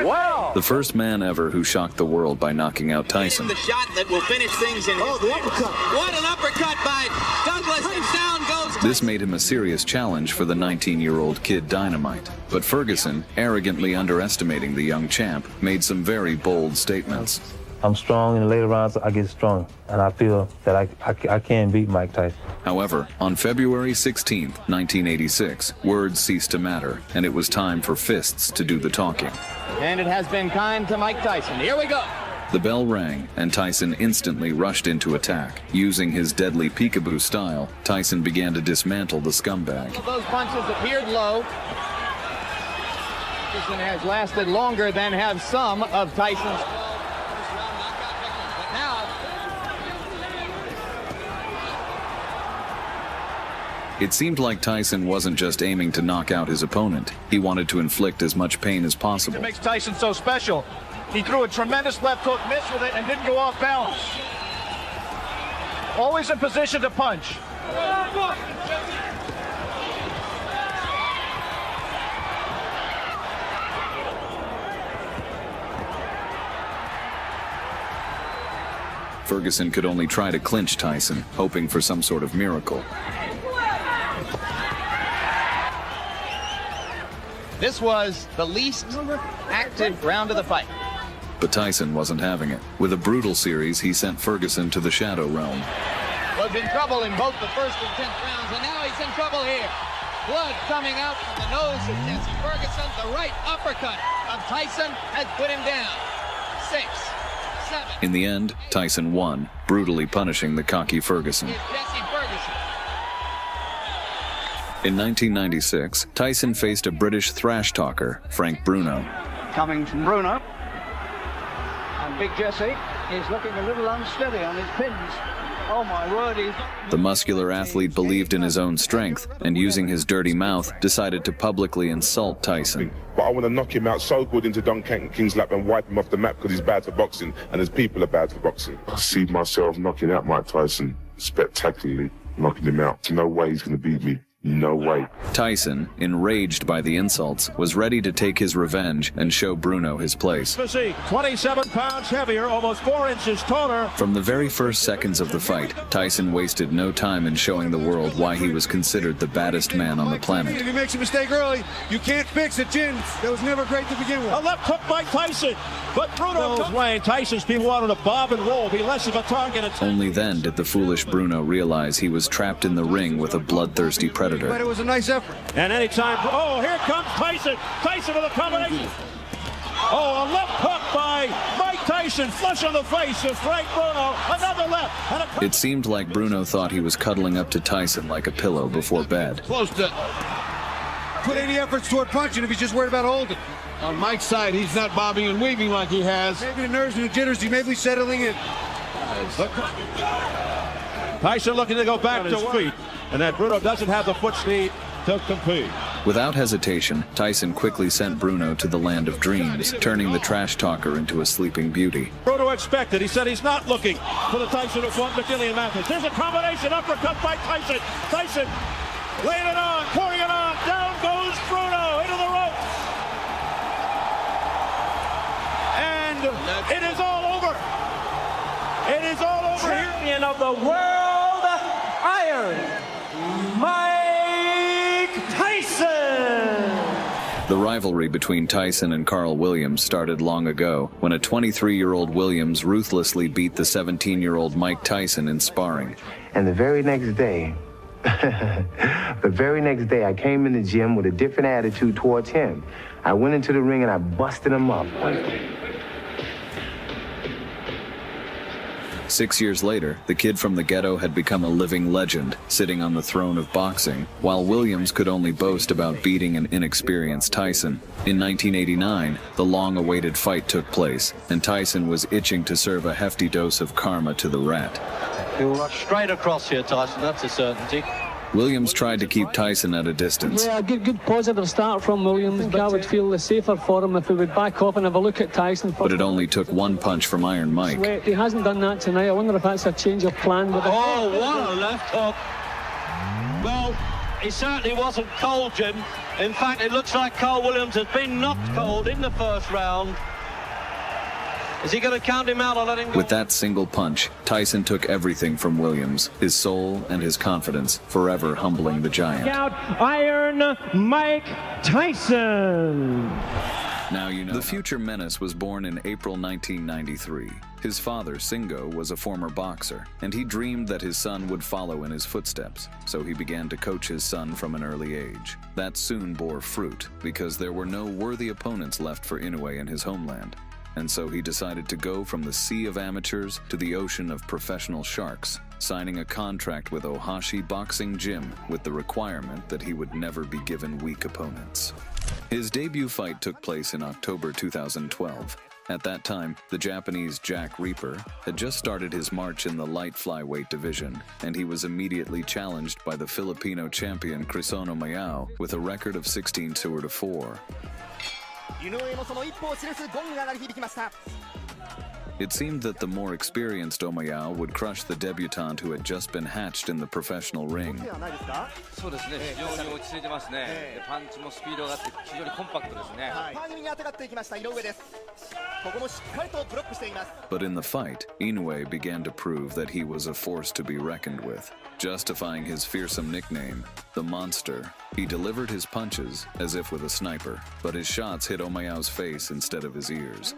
Speaker 14: Wow.
Speaker 1: The first man ever who shocked the world by knocking out Tyson.
Speaker 21: The shot that will finish things in
Speaker 20: the uppercut.
Speaker 21: What an uppercut by Douglas, and down goes Tyson.
Speaker 1: This made him a serious challenge for the 19-year-old Kid Dynamite. But Ferguson, arrogantly underestimating the young champ, made some very bold statements.
Speaker 22: I'm strong in the later rounds, I get strong, and I feel that I can beat Mike Tyson.
Speaker 1: However, on February 16, 1986, words ceased to matter, and it was time for fists to do the talking.
Speaker 14: And it has been kind to Mike Tyson. Here we go.
Speaker 1: The bell rang, and Tyson instantly rushed into attack. Using his deadly peekaboo style, Tyson began to dismantle the scumbag.
Speaker 14: Those punches appeared low. Ferguson has lasted longer than have some of Tyson's.
Speaker 1: It seemed like Tyson wasn't just aiming to knock out his opponent. He wanted to inflict as much pain as possible.
Speaker 14: What makes Tyson so special? He threw a tremendous left hook, missed with it, and didn't go off balance. Always in position to punch.
Speaker 1: Ferguson could only try to clinch Tyson, hoping for some sort of miracle.
Speaker 14: This was the least active round of the fight.
Speaker 1: But Tyson wasn't having it. With a brutal series, he sent Ferguson to the shadow realm.
Speaker 14: Was in trouble in both the first and 10th rounds, and now he's in trouble here. Blood coming out from the nose of Jesse Ferguson. The right uppercut of Tyson has put him down. 6, 7.
Speaker 1: In the end, Tyson won, brutally punishing the cocky Ferguson.
Speaker 14: Jesse Ferguson.
Speaker 1: In 1996, Tyson faced a British thrash talker, Frank Bruno.
Speaker 16: Coming from Bruno. And Big Jesse is looking a little unsteady on his pins. Oh my word,
Speaker 1: The muscular athlete believed in his own strength, and using his dirty mouth, decided to publicly insult Tyson.
Speaker 9: But I want to knock him out so good into Don King's lap and wipe him off the map because he's bad for boxing and his people are bad for boxing. I see myself knocking out Mike Tyson spectacularly, knocking him out. No way he's going to beat me. No way.
Speaker 1: Tyson, enraged by the insults, was ready to take his revenge and show Bruno his place.
Speaker 2: Physique, 27 pounds heavier, almost 4 inches taller.
Speaker 1: From the very first seconds of the fight, Tyson wasted no time in showing the world why he was considered the baddest man on the planet.
Speaker 3: If he makes a mistake early, you can't fix it, Jin. That was never great to begin with.
Speaker 2: A left hook by Tyson, but Bruno goes away. Tyson's people wanted to bob and roll, be less of a target.
Speaker 1: Only then did the foolish Bruno realize he was trapped in the ring with a bloodthirsty predator.
Speaker 3: But it was a nice effort.
Speaker 2: And anytime, oh, here comes Tyson. Tyson with a combination. Oh, a left hook by Mike Tyson, flush on the face of Frank Bruno. Another left. And
Speaker 1: It seemed like Bruno thought he was cuddling up to Tyson like a pillow before bed.
Speaker 3: Close to put any efforts toward punching if he's just worried about holding. On Mike's side, he's not bobbing and weaving like he has. Maybe the nerves and the jitters, he may be settling in.
Speaker 2: Tyson looking to go back to his feet. And that Bruno doesn't have the foot speed to compete.
Speaker 1: Without hesitation, Tyson quickly sent Bruno to the land of dreams, turning the trash talker into a sleeping beauty.
Speaker 2: Bruno expected. He said he's not looking for the Tyson who fought McGillian Mathis. There's a combination uppercut by Tyson. Tyson laying it on, pouring it on. Down goes Bruno into the ropes. And it is all over. It is all over.
Speaker 12: Champion of the world, Iron Mike Tyson!
Speaker 1: The rivalry between Tyson and Carl Williams started long ago when a 23-year-old Williams ruthlessly beat the 17-year-old Mike Tyson in sparring.
Speaker 23: And the very next day, I came in the gym with a different attitude towards him. I went into the ring and I busted him up.
Speaker 1: 6 years later, the kid from the ghetto had become a living legend, sitting on the throne of boxing, while Williams could only boast about beating an inexperienced Tyson. In 1989, the long-awaited fight took place, and Tyson was itching to serve a hefty dose of karma to the rat.
Speaker 19: He'll rush straight across here, Tyson, that's a certainty.
Speaker 1: Williams tried to keep Tyson at a distance.
Speaker 24: Yeah, good positive start from Williams, but I would feel the safer for him if he would back off and have a look at Tyson.
Speaker 1: But it only took one punch from Iron Mike.
Speaker 24: He hasn't done that tonight. I wonder if that's a change of plan. With
Speaker 21: what a left hook. Well,
Speaker 12: He certainly wasn't cold, Jim. In fact, it looks like Carl Williams has been knocked cold in the first round. Is he going to count him out or let him go?
Speaker 1: With that single punch, Tyson took everything from Williams, his soul and his confidence, forever humbling the giant.
Speaker 12: Out Iron Mike Tyson.
Speaker 1: Now you know. The future menace was born in April 1993. His father, Singo, was a former boxer, and he dreamed that his son would follow in his footsteps, so he began to coach his son from an early age. That soon bore fruit, because there were no worthy opponents left for Inoue in his homeland. And so he decided to go from the sea of amateurs to the ocean of professional sharks, signing a contract with Ohashi Boxing Gym with the requirement that he would never be given weak opponents. His debut fight took place in October 2012. At that time, the Japanese Jack Reaper had just started his march in the light flyweight division, and he was immediately challenged by the Filipino champion Crisono Mayao with a record of 16-4. It seemed that the more experienced Omayao would crush the debutant who had just been hatched in the professional ring. But in the fight, Inoue began to prove that he was a force to be reckoned with. Justifying his fearsome nickname, the Monster, he delivered his punches as if with a sniper, but his shots hit Omayao's face instead of his ears.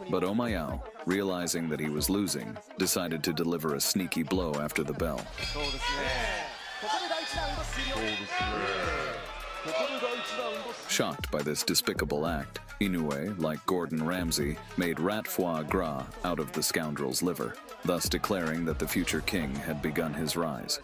Speaker 1: But Omayao, realizing that he was losing, decided to deliver a sneaky blow after the bell. Shocked by this despicable act, Inoue, like Gordon Ramsay, made rat foie gras out of the scoundrel's liver, thus declaring that the future king had begun his rise.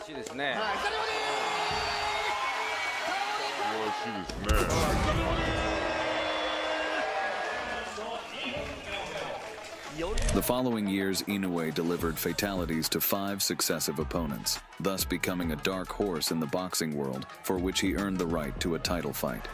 Speaker 1: The following years, Inoue delivered fatalities to 5 successive opponents, thus becoming a dark horse in the boxing world, for which he earned the right to a title fight.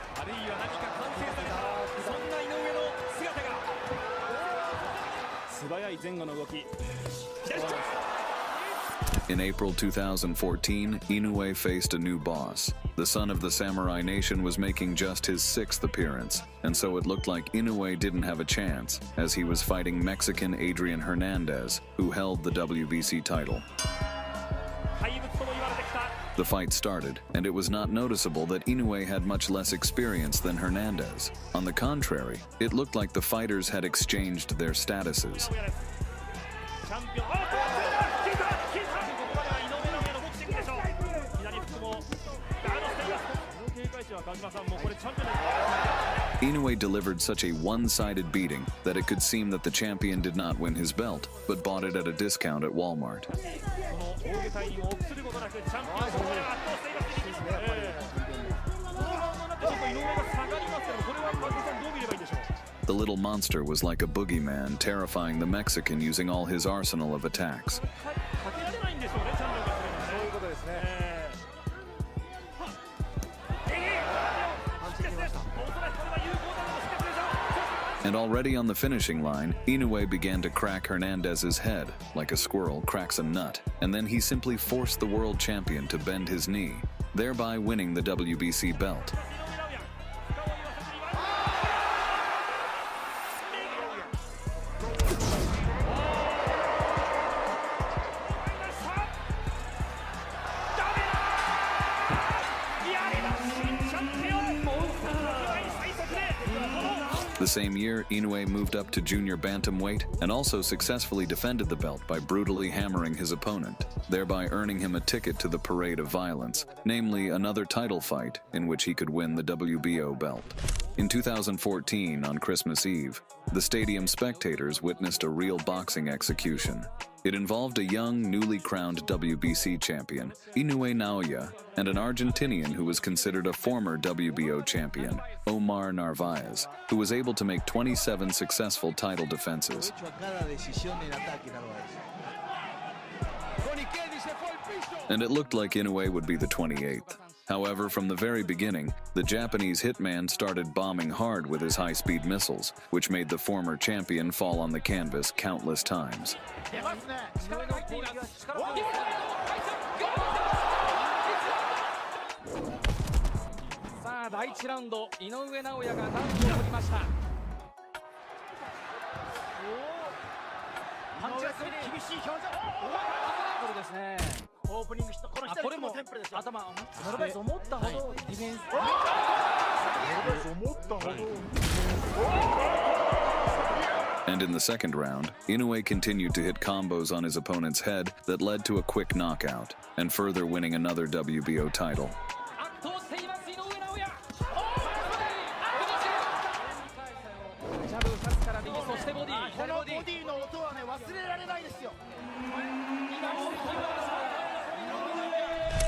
Speaker 1: In April 2014, Inoue faced a new boss. The son of the Samurai Nation was making just his 6th appearance, and so it looked like Inoue didn't have a chance, as he was fighting Mexican Adrian Hernandez, who held the WBC title. The fight started, and it was not noticeable that Inoue had much less experience than Hernandez. On the contrary, it looked like the fighters had exchanged their statuses. Inoue delivered such a one-sided beating that it could seem that the champion did not win his belt, but bought it at a discount at Walmart. The little monster was like a boogeyman, terrifying the Mexican using all his arsenal of attacks. And already on the finishing line, Inoue began to crack Hernandez's head, like a squirrel cracks a nut, and then he simply forced the world champion to bend his knee, thereby winning the WBC belt. The same year, Inoue moved up to junior bantamweight and also successfully defended the belt by brutally hammering his opponent, thereby earning him a ticket to the parade of violence, namely another title fight in which he could win the WBO belt. In 2014, on Christmas Eve, the stadium spectators witnessed a real boxing execution. It involved a young, newly crowned WBC champion, Inoue Naoya, and an Argentinian who was considered a former WBO champion, Omar Narvaez, who was able to make 27 successful title defenses. And it looked like Inoue would be the 28th. However, from the very beginning, the Japanese hitman started bombing hard with his high-speed missiles, which made the former champion fall on the canvas countless times. And in the second round, Inoue continued to hit combos on his opponent's head that led to a quick knockout, and further winning another WBO title.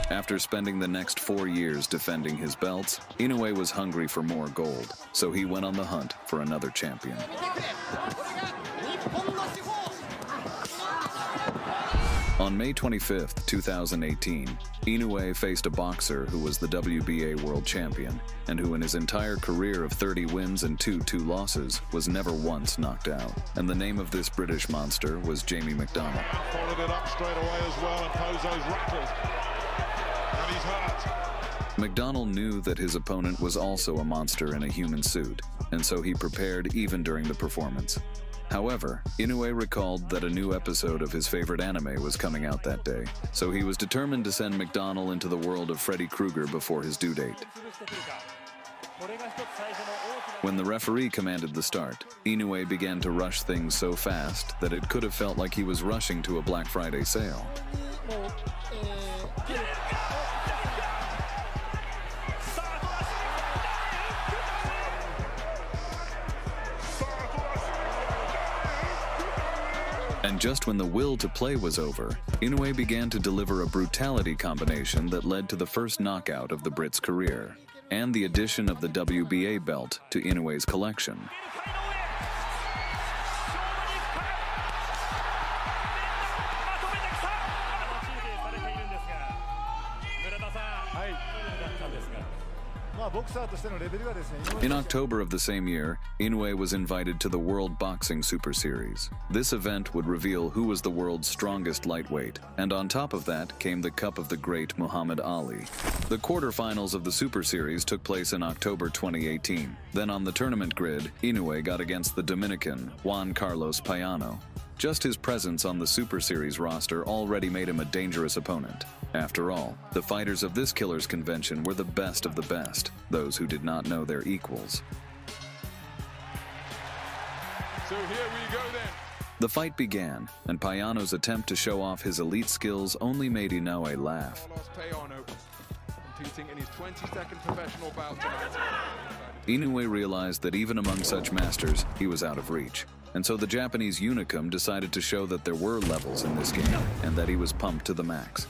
Speaker 1: After spending the next 4 years defending his belts, Inoue was hungry for more gold, so he went on the hunt for another champion. On May 25, 2018, Inoue faced a boxer who was the WBA world champion, and who in his entire career of 30 wins and 2 losses was never once knocked out. And the name of this British monster was Jamie McDonnell.
Speaker 6: Followed it up straight away as well, and Pozo's rattled. And he's hurt.
Speaker 1: McDonnell knew that his opponent was also a monster in a human suit, and so he prepared even during the performance. However, Inoue recalled that a new episode of his favorite anime was coming out that day, so he was determined to send McDonnell into the world of Freddy Krueger before his due date. When the referee commanded the start, Inoue began to rush things so fast that it could have felt like he was rushing to a Black Friday sale. And just when the will to play was over, Inoue began to deliver a brutality combination that led to the first knockout of the Brit's career, and the addition of the WBA belt to Inoue's collection. In October of the same year, Inoue was invited to the World Boxing Super Series. This event would reveal who was the world's strongest lightweight, and on top of that came the Cup of the Great Muhammad Ali. The quarterfinals of the Super Series took place in October 2018. Then on the tournament grid, Inoue got against the Dominican Juan Carlos Payano. Just his presence on the Super Series roster already made him a dangerous opponent. After all, the fighters of this killer's convention were the best of the best, those who did not know their equals.
Speaker 6: So here we go then.
Speaker 1: The fight began, and Payano's attempt to show off his elite skills only made Inoue laugh.
Speaker 6: Competing in his 22nd professional bout tonight.
Speaker 1: Inoue realized that even among such masters, he was out of reach. And so the Japanese Unicum decided to show that there were levels in this game, and that he was pumped to the max.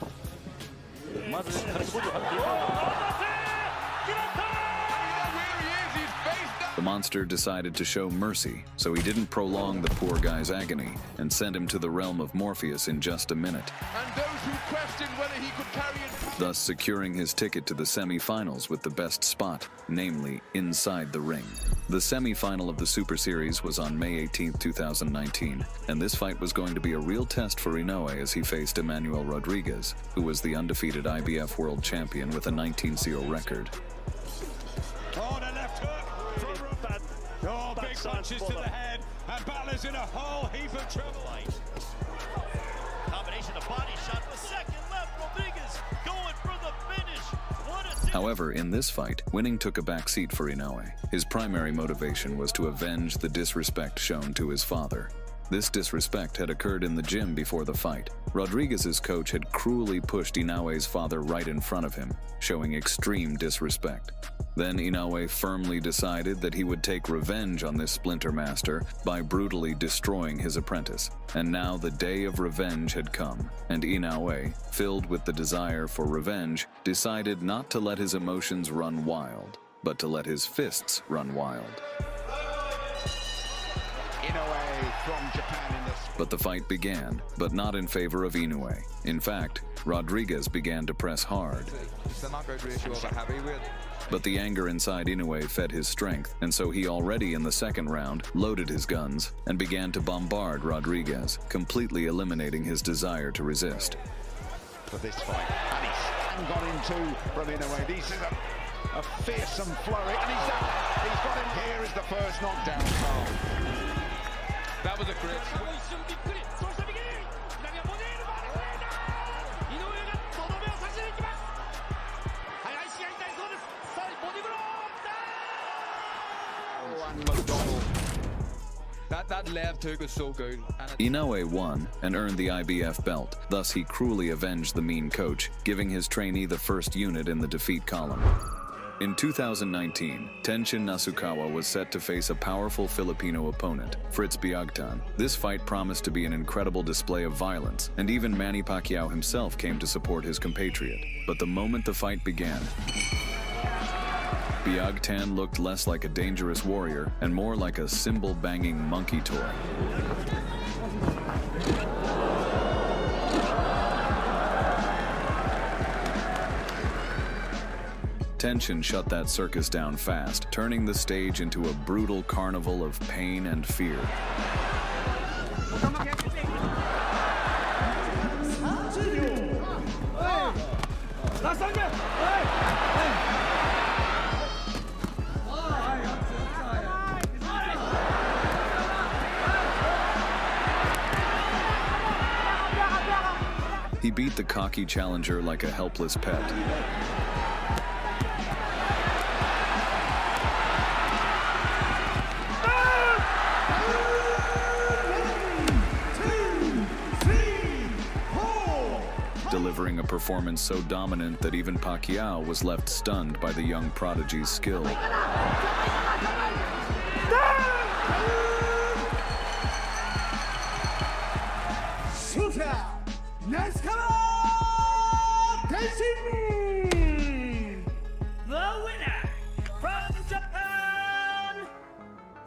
Speaker 1: The monster decided to show mercy, so he didn't prolong the poor guy's agony and sent him to the realm of Morpheus in just a minute.
Speaker 6: And those who questioned whether he could carry it,
Speaker 1: thus securing his ticket to the semi-finals with the best spot, namely inside the ring. The semi-final of the Super Series was on May 18, 2019, and this fight was going to be a real test for Inoue as he faced Emmanuel Rodriguez, who was the undefeated IBF world champion with a 19-0 record.
Speaker 6: Oh, the left hook from Ruddock. Oh, big punches to the head, and Balor's in a whole heap of trouble.
Speaker 7: Combination of body shot, the second left, Rodriguez going for the finish.
Speaker 1: However, in this fight, winning took a back seat for Inoue. His primary motivation was to avenge the disrespect shown to his father. This disrespect had occurred in the gym before the fight. Rodriguez's coach had cruelly pushed Inoue's father right in front of him, showing extreme disrespect. Then Inoue firmly decided that he would take revenge on this splinter master by brutally destroying his apprentice. And now the day of revenge had come, and Inoue, filled with the desire for revenge, decided not to let his emotions run wild, but to let his fists run wild.
Speaker 10: Inoue from Japan in the
Speaker 1: But the fight began, but not in favor of Inoue. In fact, Rodriguez began to press hard. But the anger inside Inoue fed his strength, and so he already in the second round loaded his guns and began to bombard Rodriguez, completely eliminating his desire to resist.
Speaker 6: For this fight, and he's got into from Inoue. This is a fearsome flurry, and he's got him. Here is the first knockdown. That was a great.
Speaker 5: That left hook was so good.
Speaker 1: Inoue won and earned the IBF belt. Thus, he cruelly avenged the mean coach, giving his trainee the first unit in the defeat column. In 2019, Tenshin Nasukawa was set to face a powerful Filipino opponent, Fritz Biagtan. This fight promised to be an incredible display of violence, and even Manny Pacquiao himself came to support his compatriot. But the moment the fight began, Biagtan looked less like a dangerous warrior and more like a cymbal-banging monkey toy. Tenshin shut that circus down fast, turning the stage into a brutal carnival of pain and fear. He beat the cocky challenger like a helpless pet. Delivering a performance so dominant that even Pacquiao was left stunned by the young prodigy's skill.
Speaker 7: The winner from Japan,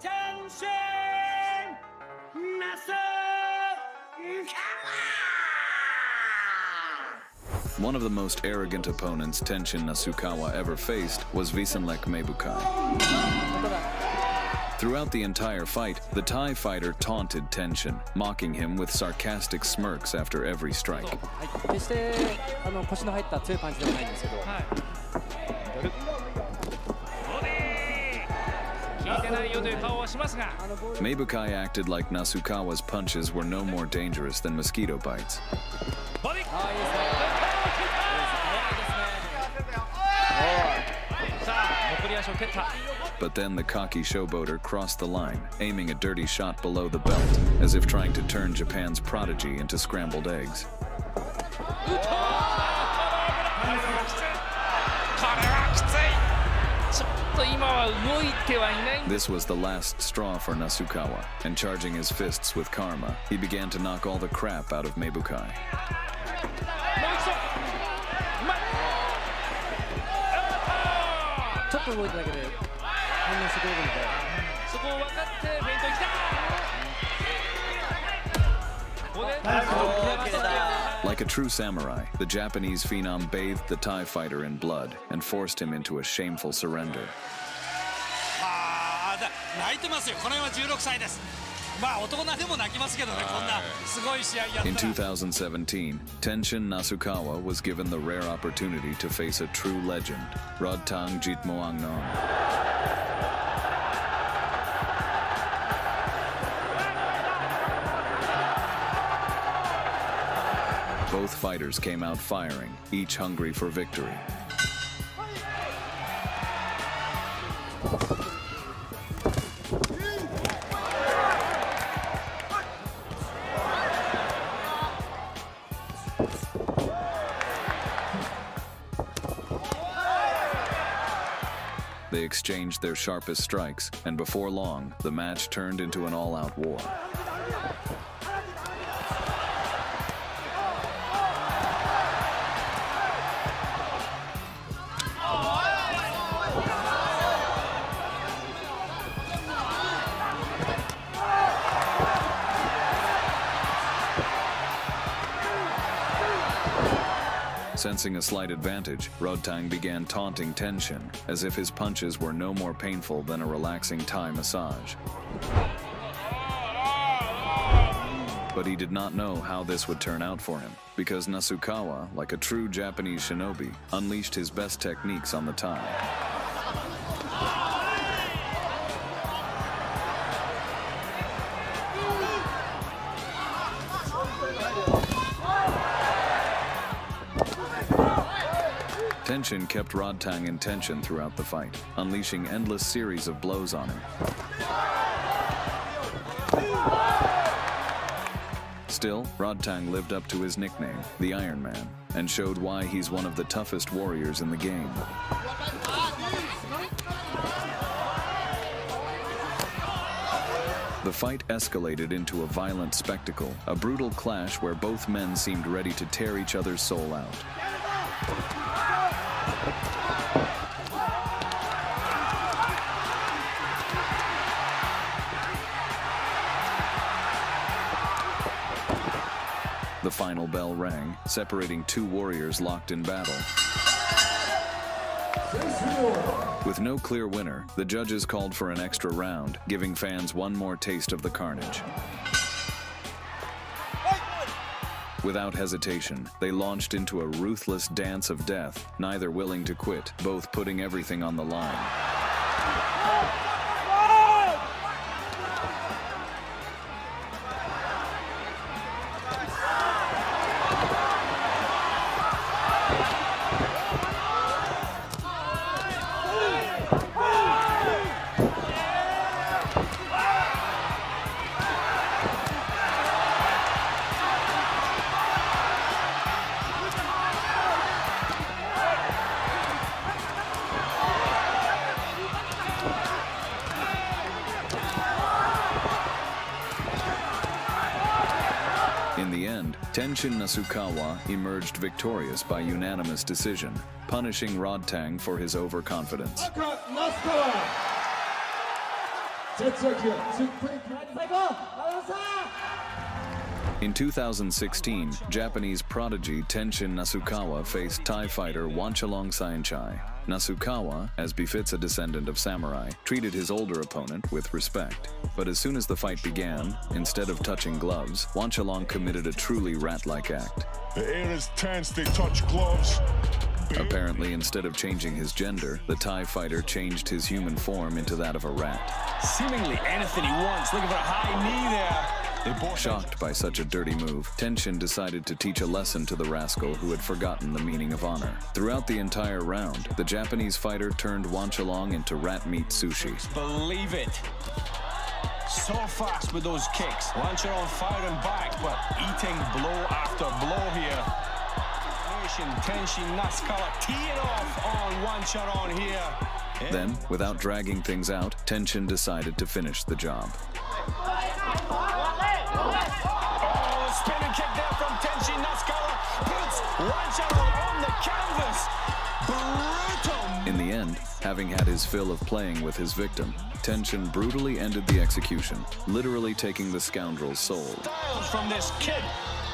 Speaker 7: Tenshin Nasukawa.
Speaker 1: One of the most arrogant opponents Tenshin Nasukawa ever faced was Visenlek Mebukai. Throughout the entire fight, the Thai fighter taunted Tenshin, mocking him with sarcastic smirks after every strike. Mebukai acted like Nasukawa's punches were no more dangerous than mosquito bites. But then the cocky showboater crossed the line, aiming a dirty shot below the belt, as if trying to turn Japan's prodigy into scrambled eggs. This was the last straw for Nasukawa, and charging his fists with karma, he began to knock all the crap out of Mebukai. Like a true samurai, the Japanese phenom bathed the Thai fighter in blood and forced him into a shameful surrender. In 2017, Tenshin Nasukawa was given the rare opportunity to face a true legend, Rod Tang Jitmoangnon. Both fighters came out firing, each hungry for victory. They exchanged their sharpest strikes, and before long, the match turned into an all-out war. Sensing a slight advantage, Rod Tang began taunting Tenshin, as if his punches were no more painful than a relaxing Thai massage. But he did not know how this would turn out for him, because Nasukawa, like a true Japanese shinobi, unleashed his best techniques on the Thai. Tenshin kept Rod Tang in tension throughout the fight, unleashing endless series of blows on him. Still, Rod Tang lived up to his nickname, the Iron Man, and showed why he's one of the toughest warriors in the game. The fight escalated into a violent spectacle, a brutal clash where both men seemed ready to tear each other's soul out. The final bell rang, separating two warriors locked in battle. With no clear winner, the judges called for an extra round, giving fans one more taste of the carnage. Without hesitation, they launched into a ruthless dance of death, neither willing to quit, both putting everything on the line. In the end, Tenshin Nasukawa emerged victorious by unanimous decision, punishing Rod Tang for his overconfidence. In 2016, Japanese prodigy Tenshin Nasukawa faced Thai fighter Wanchalong Saenchai. Nasukawa, as befits a descendant of samurai, treated his older opponent with respect. But as soon as the fight began, instead of touching gloves, Wanchalong committed a truly rat-like act.
Speaker 9: The air is tense, they touch gloves.
Speaker 1: Apparently, instead of changing his gender, the Thai fighter changed his human form into that of a rat.
Speaker 5: Seemingly anything he wants, looking for a high knee there.
Speaker 1: Shocked by such a dirty move, Tenshin decided to teach a lesson to the rascal who had forgotten the meaning of honor. Throughout the entire round, the Japanese fighter turned Wanchalong into rat meat sushi.
Speaker 5: Believe it. So fast with those kicks. Wanchalong firing back, but eating blow after blow here. Tenshin Nasukawa teeing off on Wanchalong here.
Speaker 1: Then, without dragging things out, Tenshin decided to finish the job.
Speaker 5: Spinning kick there from Tenshin Nasukawa puts Wanchalong on the canvas. Brutal.
Speaker 1: In the end, having had his fill of playing with his victim, Tenshin brutally ended the execution, literally taking the scoundrel's soul.
Speaker 5: Styles from this kid.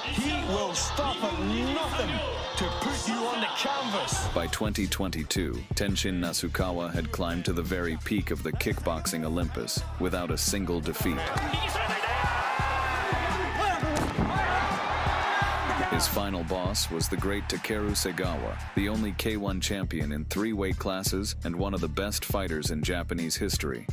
Speaker 5: He will stop at nothing to put you on the canvas.
Speaker 1: By 2022, Tenshin Nasukawa had climbed to the very peak of the kickboxing Olympus without a single defeat. His final boss was the great Takeru Segawa, the only K1 champion in 3 weight classes and one of the best fighters in Japanese history.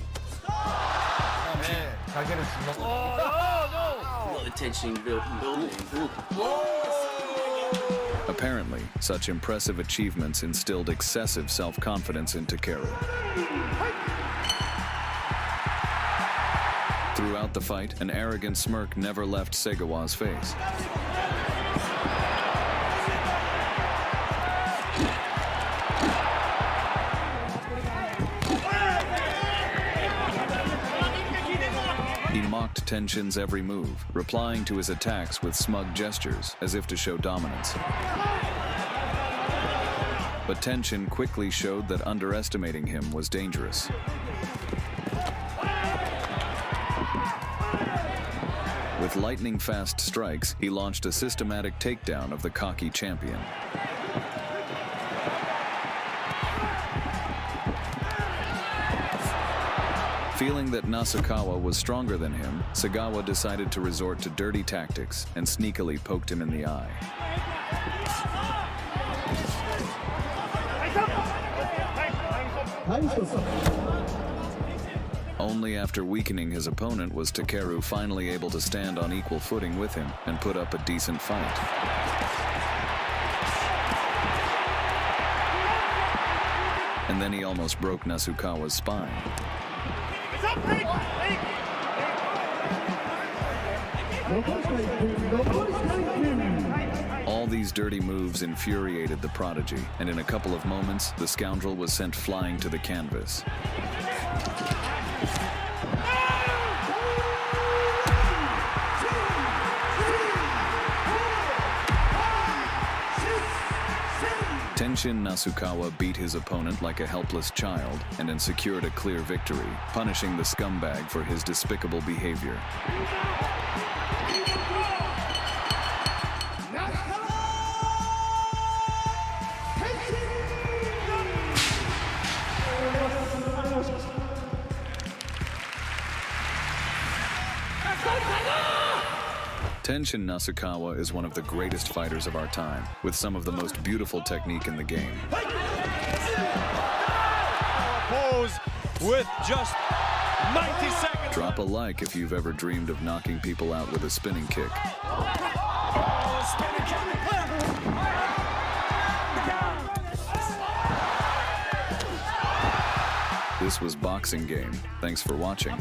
Speaker 1: Apparently, such impressive achievements instilled excessive self-confidence in Takeru. Throughout the fight, an arrogant smirk never left Segawa's face. He mocked Tenshin's every move, replying to his attacks with smug gestures, as if to show dominance. But Tenshin quickly showed that underestimating him was dangerous. With lightning-fast strikes, he launched a systematic takedown of the cocky champion. Feeling that Nasukawa was stronger than him, Sagawa decided to resort to dirty tactics and sneakily poked him in the eye. Only after weakening his opponent was Takeru finally able to stand on equal footing with him and put up a decent fight. And then he almost broke Nasukawa's spine. All these dirty moves infuriated the prodigy, and in a couple of moments, the scoundrel was sent flying to the canvas. Tenshin Nasukawa beat his opponent like a helpless child and then secured a clear victory, punishing the scumbag for his despicable behavior. Tenshin Nasukawa is one of the greatest fighters of our time, with some of the most beautiful technique in the game.
Speaker 7: Pose with just 90 seconds.
Speaker 1: Drop a like if you've ever dreamed of knocking people out with a spinning kick. This was Boxing Game. Thanks for watching.